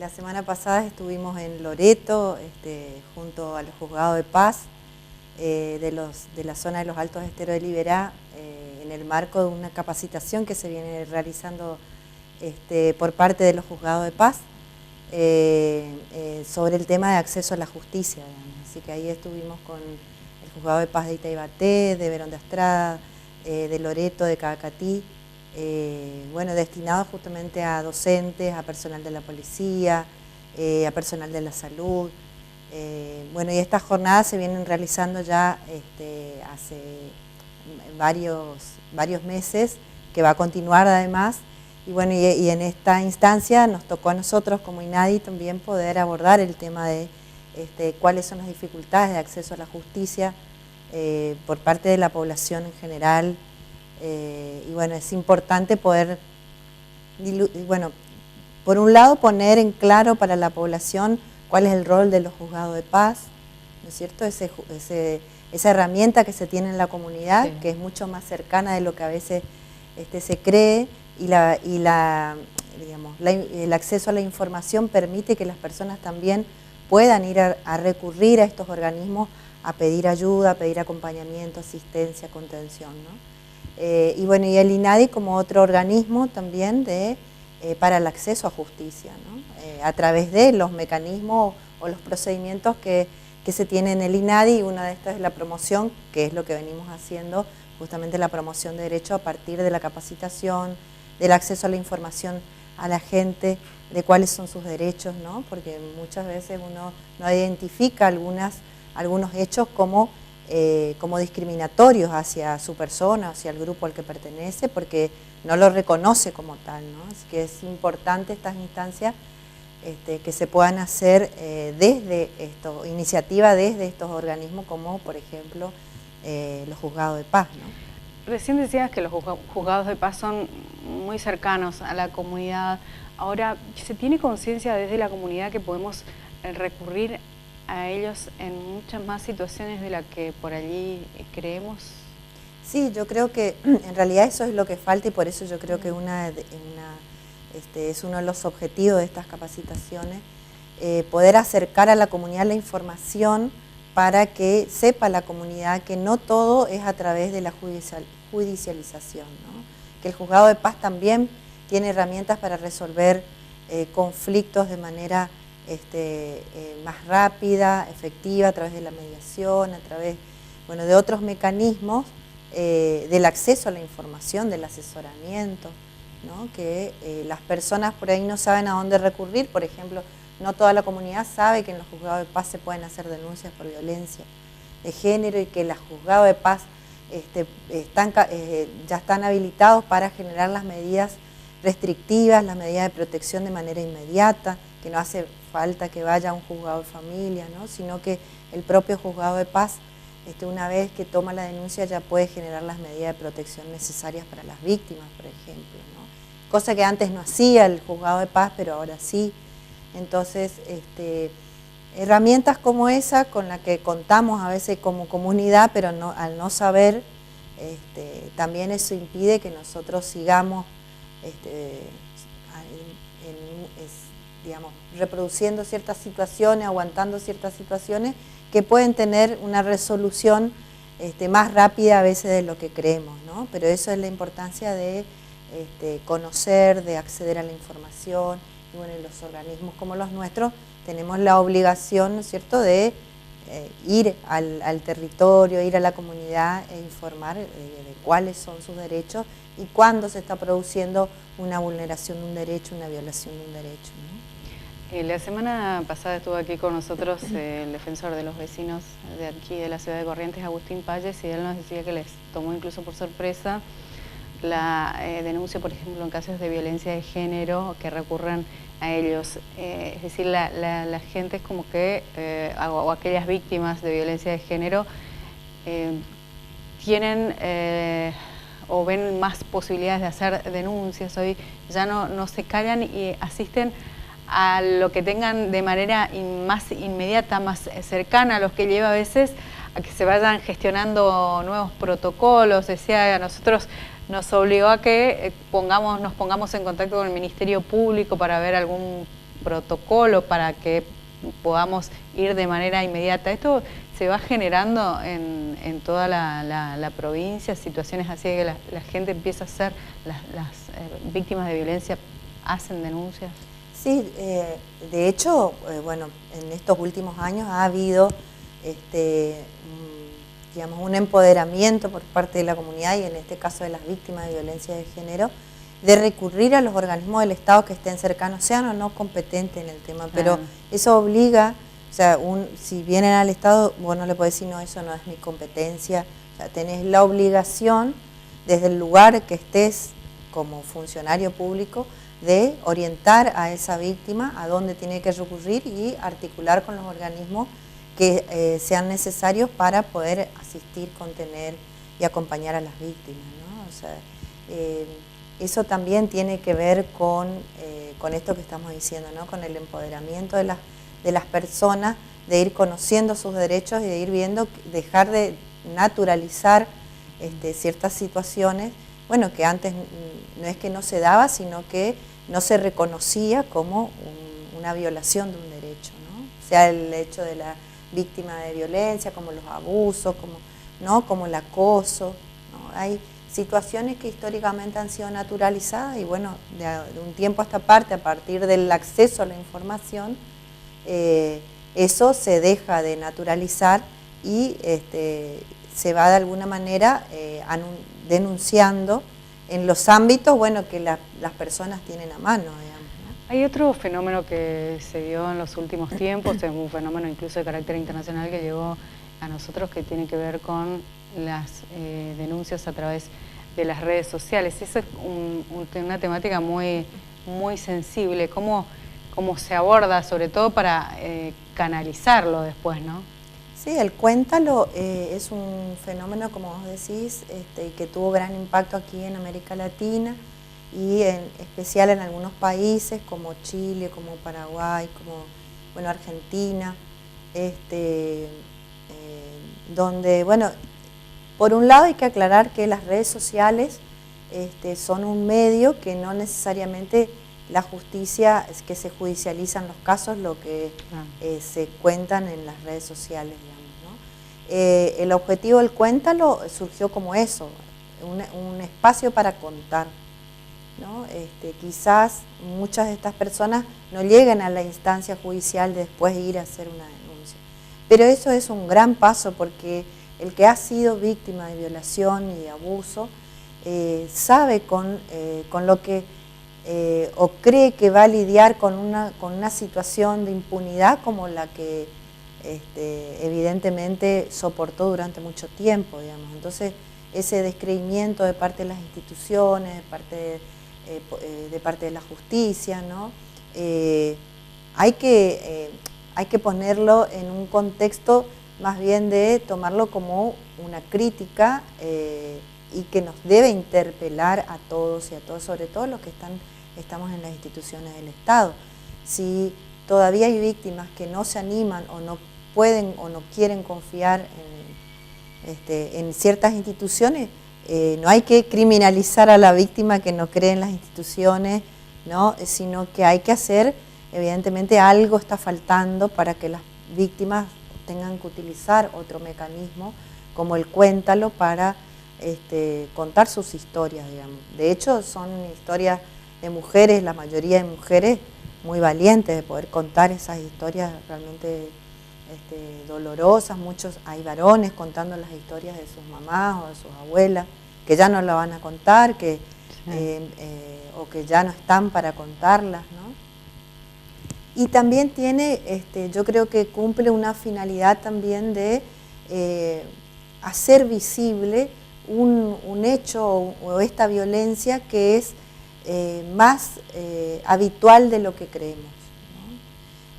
La semana pasada estuvimos en Loreto, junto a los juzgados de paz de la zona de los Altos Esteros de Liberá, en el marco de una capacitación que se viene realizando por parte de los juzgados de paz sobre el tema de acceso a la justicia, digamos. Así que ahí estuvimos con el juzgado de paz de Itaibaté, de Verón de Astrada, de Loreto, de Caacatí, bueno, destinados justamente a docentes, a personal de la policía, a personal de la salud. Bueno, y estas jornadas se vienen realizando ya hace varios meses, que va a continuar además. Y bueno, y en esta instancia nos tocó a nosotros como INADI también poder abordar el tema de cuáles son las dificultades de acceso a la justicia por parte de la población en general. Y bueno, es importante poder, bueno, por un lado poner en claro para la población cuál es el rol de los juzgados de paz, ¿no es cierto? Esa herramienta que se tiene en la comunidad, sí, que es mucho más cercana de lo que a veces se cree, y digamos, el acceso a la información permite que las personas también puedan ir a recurrir a estos organismos a pedir ayuda, a pedir acompañamiento, asistencia, contención, ¿no? Y bueno, y el INADI como otro organismo también para el acceso a justicia, ¿no? A través de los mecanismos o los procedimientos que se tienen en el INADI, y una de estas es la promoción, que es lo que venimos haciendo, justamente la promoción de derechos a partir de la capacitación, del acceso a la información a la gente, de cuáles son sus derechos, ¿no? Porque muchas veces uno no identifica algunos hechos como discriminatorios hacia su persona, hacia el grupo al que pertenece, porque no lo reconoce como tal, ¿no? Así que es importante estas instancias que se puedan hacer iniciativa desde estos organismos, como por ejemplo los juzgados de paz, ¿no? Recién decías que los juzgados de paz son muy cercanos a la comunidad. Ahora, ¿se tiene conciencia desde la comunidad que podemos recurrir a ellos en muchas más situaciones de las que por allí creemos? Sí, yo creo que en realidad eso es lo que falta, y por eso yo creo que es uno de los objetivos de estas capacitaciones, poder acercar a la comunidad la información para que sepa la comunidad que no todo es a través de la judicialización, ¿no? Que el juzgado de paz también tiene herramientas para resolver conflictos de manera más rápida, efectiva, a través de la mediación, a través, bueno, de otros mecanismos del acceso a la información, del asesoramiento, ¿no? Que las personas por ahí no saben a dónde recurrir. Por ejemplo, no toda la comunidad sabe que en los juzgados de paz se pueden hacer denuncias por violencia de género, y que los juzgados de paz ya están habilitados para generar las medidas restrictivas, las medidas de protección de manera inmediata, que no hace falta que vaya a un juzgado de familia, ¿no? Sino que el propio juzgado de paz, una vez que toma la denuncia, ya puede generar las medidas de protección necesarias para las víctimas, por ejemplo, ¿no? Cosa que antes no hacía el juzgado de paz, pero ahora sí. Entonces, herramientas como esa, con la que contamos a veces como comunidad, pero al no saber, también eso impide que nosotros sigamos digamos, reproduciendo ciertas situaciones, aguantando ciertas situaciones que pueden tener una resolución más rápida a veces de lo que creemos, ¿no? Pero eso es la importancia de conocer, de acceder a la información. Y bueno, los organismos como los nuestros tenemos la obligación, ¿no es cierto?, de ir al territorio, ir a la comunidad e informar de cuáles son sus derechos y cuándo se está produciendo una vulneración de un derecho, una violación de un derecho, ¿no? La semana pasada estuvo aquí con nosotros el defensor de los vecinos de aquí de la ciudad de Corrientes, Agustín Palles, y él nos decía que les tomó incluso por sorpresa la denuncia, por ejemplo, en casos de violencia de género, que recurran a ellos. Es decir, la gente es como que, o aquellas víctimas de violencia de género, tienen o ven más posibilidades de hacer denuncias. Hoy ya no se callan y asisten a lo que tengan de manera más inmediata, más cercana, a los que lleva a veces a que se vayan gestionando nuevos protocolos. Decía, a nosotros nos obligó a que nos pongamos en contacto con el Ministerio Público para ver algún protocolo para que podamos ir de manera inmediata. Esto se va generando en toda la provincia, situaciones así de que la gente empieza a hacer, las víctimas de violencia hacen denuncias. Sí, de hecho, bueno, en estos últimos años ha habido digamos, un empoderamiento por parte de la comunidad y en este caso de las víctimas de violencia de género, de recurrir a los organismos del Estado que estén cercanos, sean o no competentes en el tema, pero eso obliga, o sea, si vienen al Estado, vos no le podés decir, no, eso no es mi competencia, o sea, tenés la obligación, desde el lugar que estés como funcionario público, de orientar a esa víctima a dónde tiene que recurrir y articular con los organismos que sean necesarios para poder asistir, contener y acompañar a las víctimas, ¿no? O sea, eso también tiene que ver con esto que estamos diciendo, ¿no? Con el empoderamiento de las personas, de ir conociendo sus derechos y de ir viendo, dejar de naturalizar ciertas situaciones, bueno, que antes no es que no se daba, sino que no se reconocía como una violación de un derecho, ¿no? O sea, el hecho de la víctima de violencia, como los abusos, como el acoso, ¿no? Hay situaciones que históricamente han sido naturalizadas y bueno, de un tiempo a esta parte, a partir del acceso a la información, eso se deja de naturalizar y se va de alguna manera denunciando en los ámbitos, bueno, que las personas tienen a mano, digamos, ¿no? Hay otro fenómeno que se dio en los últimos tiempos, es un fenómeno incluso de carácter internacional que llegó a nosotros, que tiene que ver con las denuncias a través de las redes sociales. Esa es una temática muy, muy sensible. ¿Cómo se aborda, sobre todo para canalizarlo después, ¿no? Sí, el cuéntalo es un fenómeno, como vos decís, que tuvo gran impacto aquí en América Latina y en especial en algunos países como Chile, como Paraguay, como bueno, Argentina, donde, bueno, por un lado hay que aclarar que las redes sociales son un medio que no necesariamente la justicia, es que se judicializan los casos, lo que se cuentan en las redes sociales, digamos, ¿no? El objetivo del Cuéntalo surgió como eso, un espacio para contar, ¿no? Quizás muchas de estas personas no lleguen a la instancia judicial de después ir a hacer una denuncia, pero eso es un gran paso porque el que ha sido víctima de violación y de abuso sabe con lo que o cree que va a lidiar con una situación de impunidad como la que evidentemente soportó durante mucho tiempo, digamos. Entonces, ese descreimiento de parte de las instituciones, de parte de la justicia, ¿no? Hay que ponerlo en un contexto más bien de tomarlo como una crítica y que nos debe interpelar a todos y a todos, sobre todo los que estamos en las instituciones del Estado. Si todavía hay víctimas que no se animan o no pueden o no quieren confiar en ciertas instituciones, no hay que criminalizar a la víctima que no cree en las instituciones, ¿no? Sino que hay que hacer, evidentemente algo está faltando para que las víctimas tengan que utilizar otro mecanismo como el Cuéntalo para contar sus historias, digamos. De hecho, son historias de mujeres, la mayoría de mujeres muy valientes de poder contar esas historias realmente dolorosas. Hay varones contando las historias de sus mamás o de sus abuelas, que ya no la van a contar, o que ya no están para contarlas, ¿no? Y también tiene, yo creo que cumple una finalidad también de hacer visible un hecho o esta violencia que es más habitual de lo que creemos,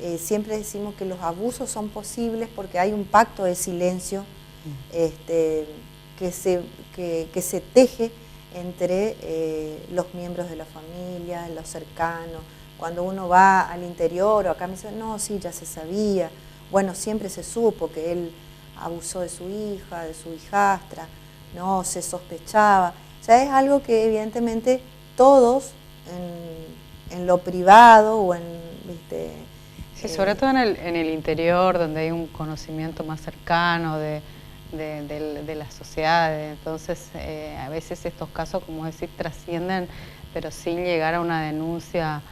¿no? Siempre decimos que los abusos son posibles porque hay un pacto de silencio que se teje entre los miembros de la familia, los cercanos. Cuando uno va al interior o acá me dicen, no, sí, ya se sabía, bueno, siempre se supo que él abusó de su hija, de su hijastra, no, se sospechaba. O sea, es algo que evidentemente todos en lo privado o en ¿viste? Sí, sobre todo en el interior, donde hay un conocimiento más cercano de la sociedad. Entonces, a veces estos casos, como decir, trascienden, pero sin llegar a una denuncia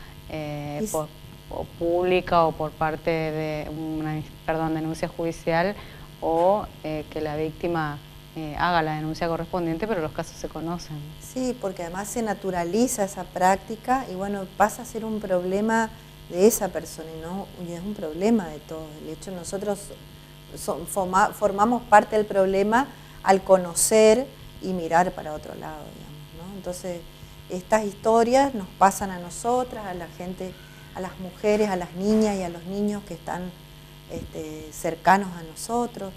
o pública o por parte de una denuncia judicial, o que la víctima haga la denuncia correspondiente, pero los casos se conocen. Sí, porque además se naturaliza esa práctica y bueno, pasa a ser un problema de esa persona y es un problema de todos. De hecho, nosotros formamos parte del problema al conocer y mirar para otro lado, digamos, ¿no? Entonces, estas historias nos pasan a nosotras, a la gente, a las mujeres, a las niñas y a los niños que están cercanos a nosotros.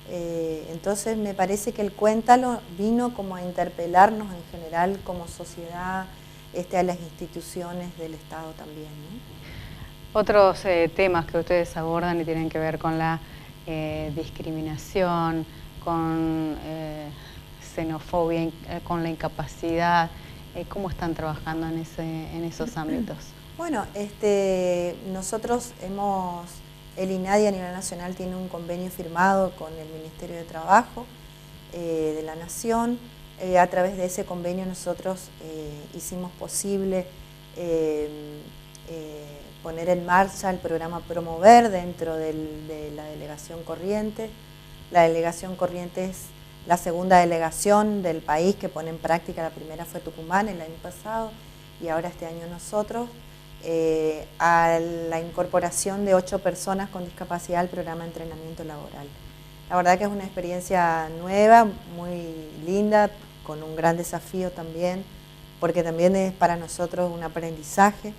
Entonces me parece que el Cuéntalo vino como a interpelarnos en general como sociedad, a las instituciones del Estado también, ¿no? Otros temas que ustedes abordan y tienen que ver con la discriminación, con xenofobia, con la incapacidad, ¿cómo están trabajando en esos ámbitos? Bueno, nosotros el INADI a nivel nacional tiene un convenio firmado con el Ministerio de Trabajo de la Nación. A través de ese convenio nosotros hicimos posible poner en marcha el programa Promover dentro de la Delegación Corrientes. La Delegación Corrientes es la segunda delegación del país que pone en práctica. La primera fue Tucumán el año pasado y ahora este año nosotros. A la incorporación de 8 personas con discapacidad al programa de entrenamiento laboral. La verdad que es una experiencia nueva, muy linda, con un gran desafío también, porque también es para nosotros un aprendizaje,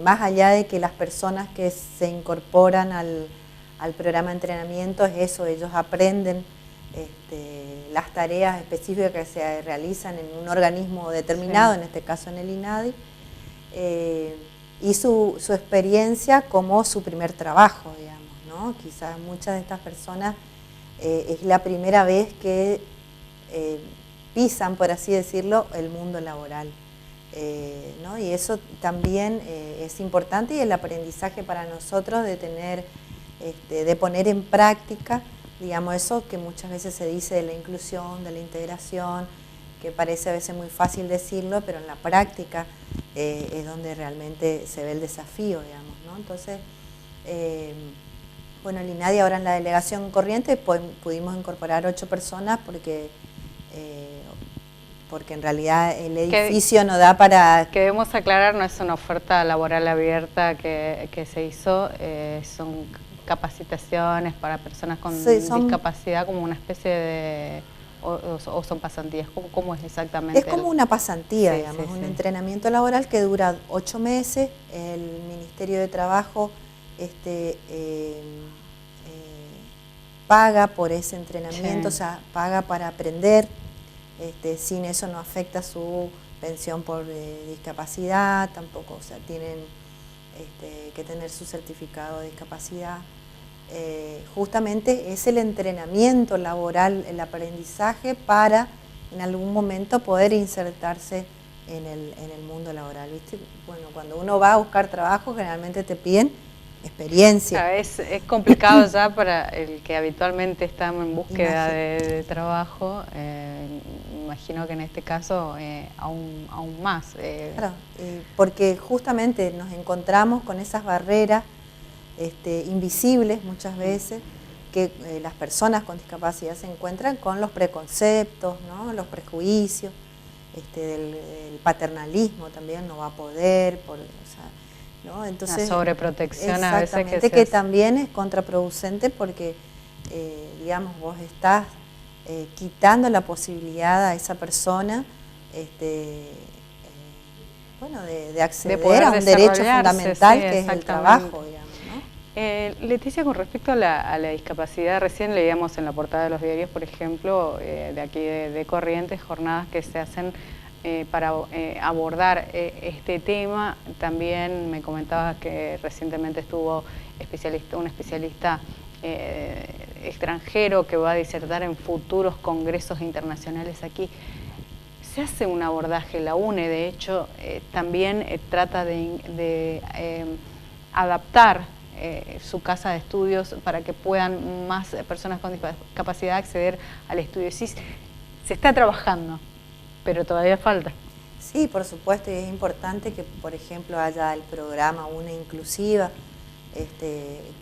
más allá de que las personas que se incorporan al programa de entrenamiento es eso, ellos aprenden las tareas específicas que se realizan en un organismo determinado, sí, en este caso en el INADI, y su experiencia como su primer trabajo, digamos, ¿no? Quizás muchas de estas personas es la primera vez que pisan, por así decirlo, el mundo laboral, ¿no? Y eso también es importante y el aprendizaje para nosotros de tener, de poner en práctica, digamos, eso que muchas veces se dice de la inclusión, de la integración, que parece a veces muy fácil decirlo, pero en la práctica es donde realmente se ve el desafío, digamos, ¿no? Entonces, bueno, el INADI ahora en la delegación Corrientes pudimos incorporar 8 personas porque en realidad el edificio no da para... Que debemos aclarar, no es una oferta laboral abierta que se hizo, son capacitaciones para personas con discapacidad, como una especie de... O son pasantías, ¿cómo es exactamente? Es como una pasantía, digamos, un entrenamiento laboral que dura 8 meses. El Ministerio de Trabajo paga por ese entrenamiento, o sea, paga para aprender. Sin eso no afecta su pensión por discapacidad, tampoco, o sea, tienen que tener su certificado de discapacidad. Justamente es el entrenamiento laboral, el aprendizaje para en algún momento poder insertarse en el mundo laboral, ¿viste? Bueno, cuando uno va a buscar trabajo generalmente te piden experiencia. Es complicado ya para el que habitualmente está en búsqueda de trabajo, imagino que en este caso aún más. Claro, porque justamente nos encontramos con esas barreras invisibles muchas veces, que las personas con discapacidad se encuentran con los preconceptos, ¿no? Los prejuicios, del paternalismo también no va a poder, ¿no? Entonces, la sobreprotección a veces que también es contraproducente porque, digamos, vos estás quitando la posibilidad a esa persona bueno, de acceder a un derecho fundamental que es el trabajo, digamos. Leticia, con respecto a la discapacidad, recién leíamos en la portada de los diarios, por ejemplo, de aquí de Corrientes, jornadas que se hacen para abordar este tema. También me comentabas que recientemente estuvo un especialista extranjero que va a disertar en futuros congresos internacionales aquí. Se hace un abordaje, la UNE de hecho también trata de adaptar su casa de estudios para que puedan más personas con discapacidad acceder al estudio. Sí, se está trabajando, pero todavía falta. Sí, por supuesto, y es importante que, por ejemplo, haya el programa Una Inclusiva,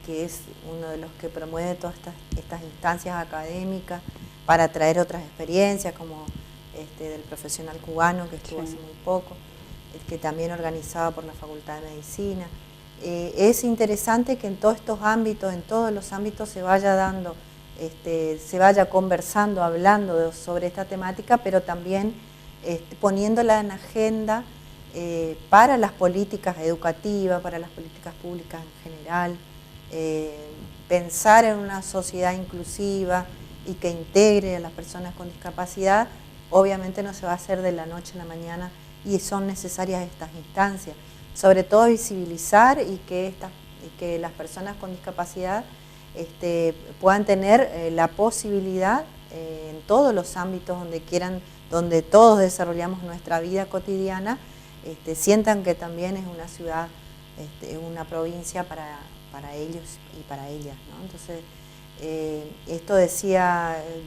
que es uno de los que promueve todas estas instancias académicas para traer otras experiencias, como del profesional cubano que estuvo hace muy poco, que también organizado por la Facultad de Medicina. Es interesante que en todos estos ámbitos, en todos los ámbitos se vaya dando, se vaya conversando, hablando sobre esta temática, pero también poniéndola en agenda para las políticas educativas, para las políticas públicas en general, pensar en una sociedad inclusiva y que integre a las personas con discapacidad. Obviamente no se va a hacer de la noche a la mañana y son necesarias estas instancias, sobre todo visibilizar y que las personas con discapacidad puedan tener la posibilidad en todos los ámbitos donde quieran, donde todos desarrollamos nuestra vida cotidiana, sientan que también es una ciudad, una provincia para ellos y para ellas, ¿no? Entonces,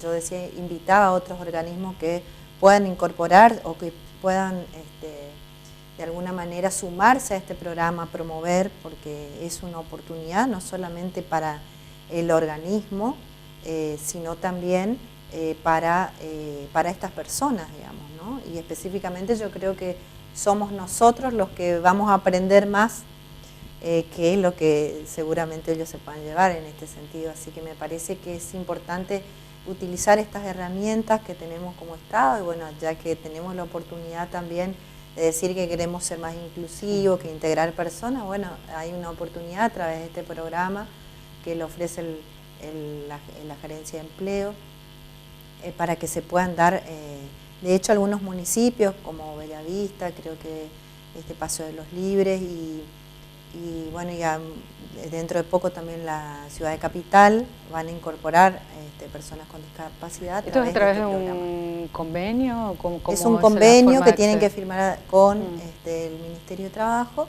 yo decía, invitaba a otros organismos que puedan incorporar o que puedan de alguna manera sumarse a este programa, promover, porque es una oportunidad no solamente para el organismo, sino también para estas personas, digamos, ¿no? Y específicamente yo creo que somos nosotros los que vamos a aprender más que lo que seguramente ellos se puedan llevar en este sentido. Así que me parece que es importante utilizar estas herramientas que tenemos como Estado, y bueno, ya que tenemos la oportunidad también de decir que queremos ser más inclusivos, que integrar personas, bueno, hay una oportunidad a través de este programa que lo ofrece la Gerencia de Empleo, para que se puedan dar, de hecho algunos municipios como Bellavista, creo que Paso de los Libres y bueno, ya dentro de poco también la ciudad de Capital van a incorporar personas con discapacidad. ¿Esto es a través de un convenio? ¿Cómo es un convenio que tienen que firmar con el Ministerio de Trabajo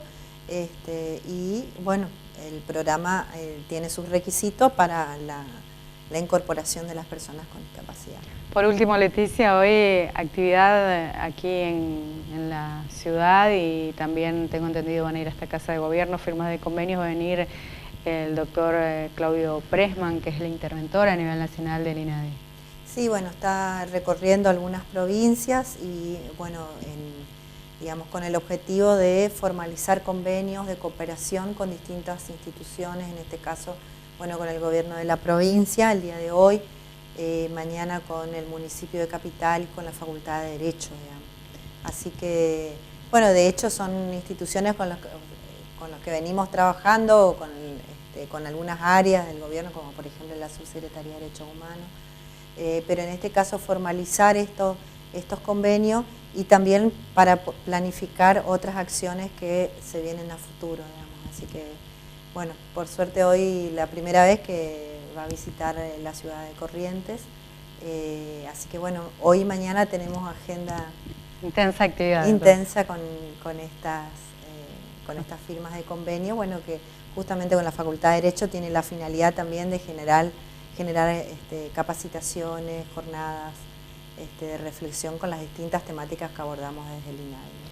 y bueno, el programa tiene sus requisitos para la incorporación de las personas con discapacidad. Por último, Leticia, hoy actividad aquí en la ciudad y también tengo entendido van a ir a esta Casa de Gobierno, firmas de convenios, va a venir el doctor Claudio Pressman, que es el interventor a nivel nacional del INADI. Sí, bueno, está recorriendo algunas provincias y bueno, digamos con el objetivo de formalizar convenios de cooperación con distintas instituciones, en este caso, bueno, con el gobierno de la provincia el día de hoy, mañana con el municipio de Capital y con la Facultad de Derecho, digamos. Así que, bueno, de hecho son instituciones con las que venimos trabajando, con algunas áreas del gobierno, como por ejemplo la Subsecretaría de Derechos Humanos, pero en este caso formalizar estos convenios y también para planificar otras acciones que se vienen a futuro, digamos. Así que, bueno, por suerte hoy la primera vez que va a visitar la ciudad de Corrientes, así que bueno, hoy y mañana tenemos agenda intensa actividad. Intensa con estas firmas de convenio, bueno, que justamente con la Facultad de Derecho tiene la finalidad también de generar capacitaciones, jornadas de reflexión con las distintas temáticas que abordamos desde el INADI.